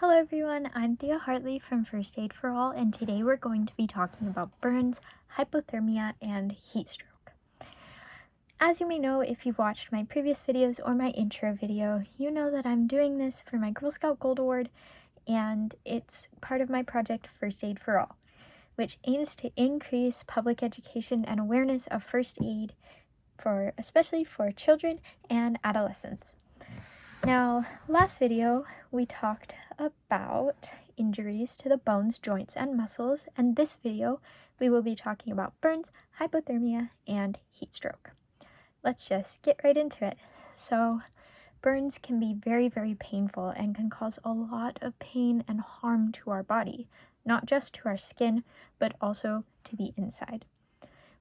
Hello everyone, I'm Thea Hartley from First Aid for All, and today we're going to be talking about burns, hypothermia, and heat stroke. As you may know, if you've watched my previous videos or my intro video, you know that I'm doing this for my Girl Scout Gold Award, and it's part of my project First Aid for All, which aims to increase public education and awareness of first aid especially for children and adolescents. Now, last video, we talked about injuries to the bones, joints, and muscles, and this video, we will be talking about burns, hypothermia, and heat stroke. Let's just get right into it. So, burns can be very, very painful and can cause a lot of pain and harm to our body, not just to our skin, but also to the inside.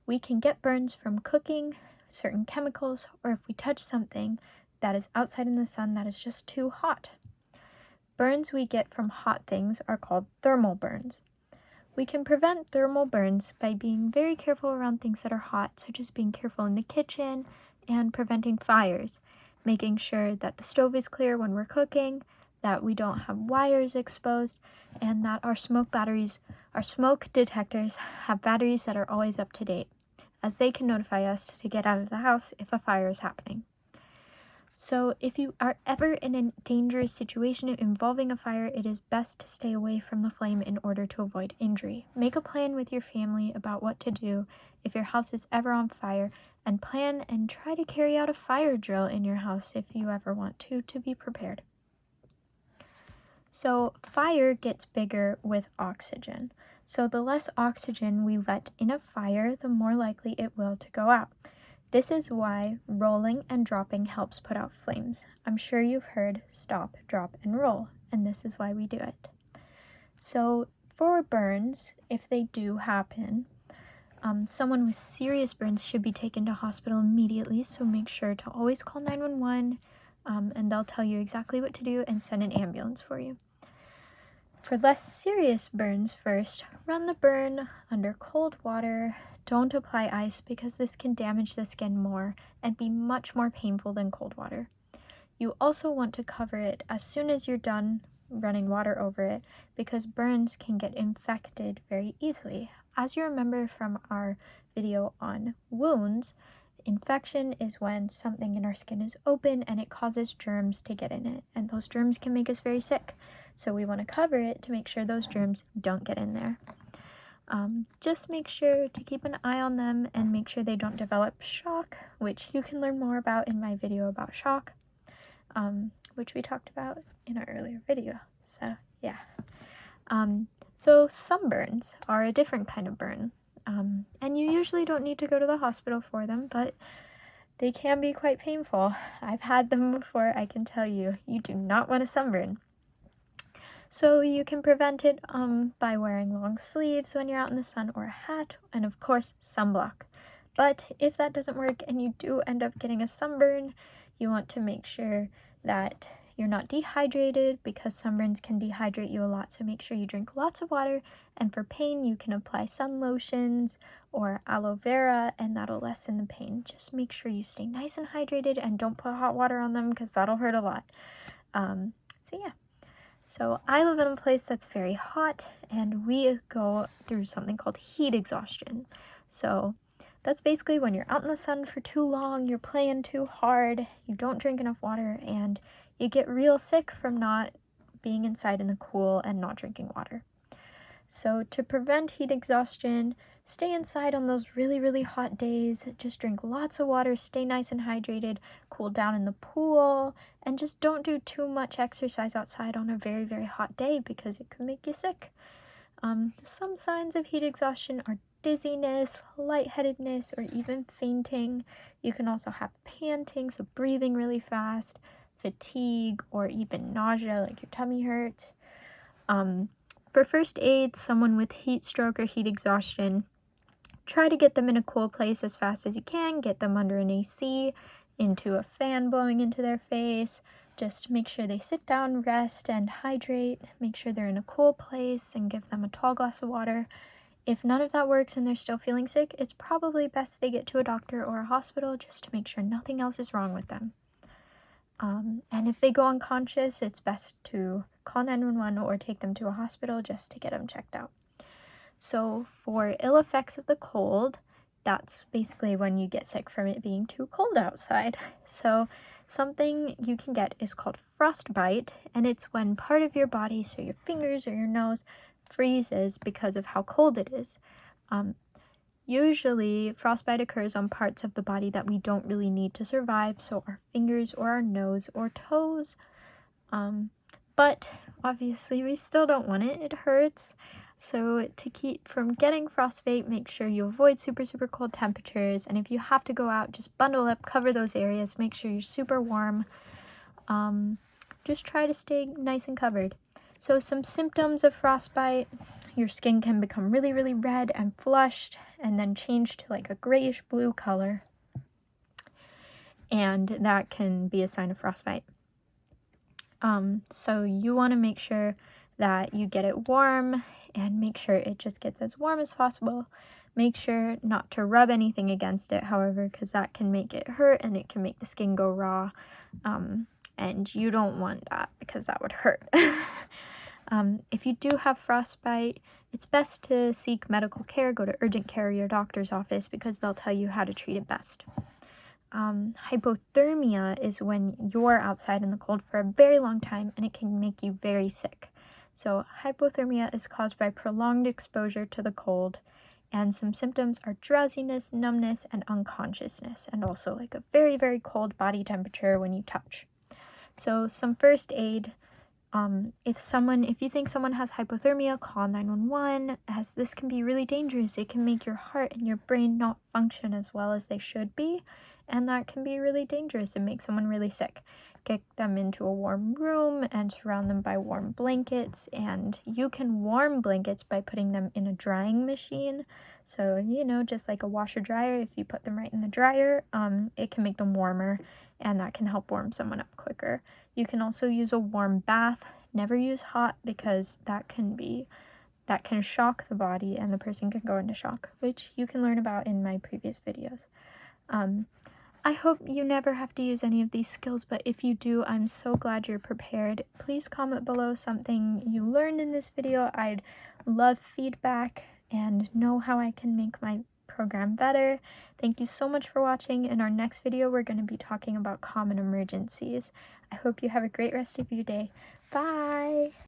We can get burns from cooking, certain chemicals, or if we touch something that is outside in the sun that is just too hot. Burns we get from hot things are called thermal burns. We can prevent thermal burns by being very careful around things that are hot, such as being careful in the kitchen and preventing fires, making sure that the stove is clear when we're cooking, that we don't have wires exposed, and that our smoke detectors have batteries that are always up to date, as they can notify us to get out of the house if a fire is happening. So if you are ever in a dangerous situation involving a fire, it is best to stay away from the flame in order to avoid injury. Make a plan with your family about what to do if your house is ever on fire, and plan and try to carry out a fire drill in your house if you ever want to be prepared. So fire gets bigger with oxygen. So the less oxygen we let in a fire, the more likely it will to go out. This is why rolling and dropping helps put out flames. I'm sure you've heard stop, drop, and roll, and this is why we do it. So for burns, if they do happen, someone with serious burns should be taken to hospital immediately, so make sure to always call 911, and they'll tell you exactly what to do and send an ambulance for you. For less serious burns first, run the burn under cold water. Don't apply ice because this can damage the skin more and be much more painful than cold water. You also want to cover it as soon as you're done running water over it because burns can get infected very easily. As you remember from our video on wounds, infection is when something in our skin is open and it causes germs to get in it, and those germs can make us very sick. So we want to cover it to make sure those germs don't get in there. Just make sure to keep an eye on them and make sure they don't develop shock, which you can learn more about in my video about shock, which we talked about in our earlier video. So yeah. So sunburns are a different kind of burn. And you usually don't need to go to the hospital for them, but they can be quite painful. I've had them before, I can tell you. You do not want a sunburn. So you can prevent it by wearing long sleeves when you're out in the sun, or a hat, and of course sunblock. But if that doesn't work and you do end up getting a sunburn, you want to make sure that you're not dehydrated, because sunburns can dehydrate you a lot, so make sure you drink lots of water. And for pain, you can apply sun lotions or aloe vera, and that'll lessen the pain. Just make sure you stay nice and hydrated and don't put hot water on them because that'll hurt a lot. So yeah. So I live in a place that's very hot, and we go through something called heat exhaustion. So that's basically when you're out in the sun for too long, you're playing too hard, you don't drink enough water, and you get real sick from not being inside in the cool and not drinking water. So to prevent heat exhaustion, stay inside on those really, really hot days. Just drink lots of water, stay nice and hydrated, cool down in the pool, and just don't do too much exercise outside on a very, very hot day because it could make you sick. Some signs of heat exhaustion are dizziness, lightheadedness, or even fainting. You can also have panting, so breathing really fast, fatigue, or even nausea, like your tummy hurts. For first aid, someone with heat stroke or heat exhaustion, try to get them in a cool place as fast as you can. Get them under an AC, into a fan blowing into their face. Just make sure they sit down, rest, and hydrate. Make sure they're in a cool place and give them a tall glass of water. If none of that works and they're still feeling sick, it's probably best they get to a doctor or a hospital just to make sure nothing else is wrong with them. And if they go unconscious, it's best to call 911 or take them to a hospital just to get them checked out. So for ill effects of the cold, that's basically when you get sick from it being too cold outside. So something you can get is called frostbite, and it's when part of your body, so your fingers or your nose, freezes because of how cold it is. Usually, frostbite occurs on parts of the body that we don't really need to survive, so our fingers or our nose or toes. But obviously, we still don't want it. It hurts. So to keep from getting frostbite, make sure you avoid super, super cold temperatures. And if you have to go out, just bundle up, cover those areas, make sure you're super warm. Just try to stay nice and covered. So some symptoms of frostbite: your skin can become really, really red and flushed and then change to like a grayish blue color. And that can be a sign of frostbite. So you want to make sure that you get it warm and make sure it just gets as warm as possible. Make sure not to rub anything against it, however, because that can make it hurt and it can make the skin go raw. And you don't want that because that would hurt. If you do have frostbite, it's best to seek medical care. Go to urgent care or your doctor's office because they'll tell you how to treat it best. Hypothermia is when you're outside in the cold for a very long time and it can make you very sick. So hypothermia is caused by prolonged exposure to the cold, and some symptoms are drowsiness, numbness, and unconsciousness, and also like a very, very cold body temperature when you touch. So some first aid: if you think someone has hypothermia, call 911, as this can be really dangerous. It can make your heart and your brain not function as well as they should be, and that can be really dangerous and make someone really sick. Get them into a warm room and surround them by warm blankets, and you can warm blankets by putting them in a drying machine. So, just like a washer dryer, if you put them right in the dryer, it can make them warmer, and that can help warm someone up quicker. You can also use a warm bath. Never use hot because that can shock the body and the person can go into shock, which you can learn about in my previous videos. I hope you never have to use any of these skills, but if you do, I'm so glad you're prepared. Please comment below something you learned in this video. I'd love feedback and know how I can make my program better. Thank you so much for watching. In our next video, we're going to be talking about common emergencies. I hope you have a great rest of your day. Bye!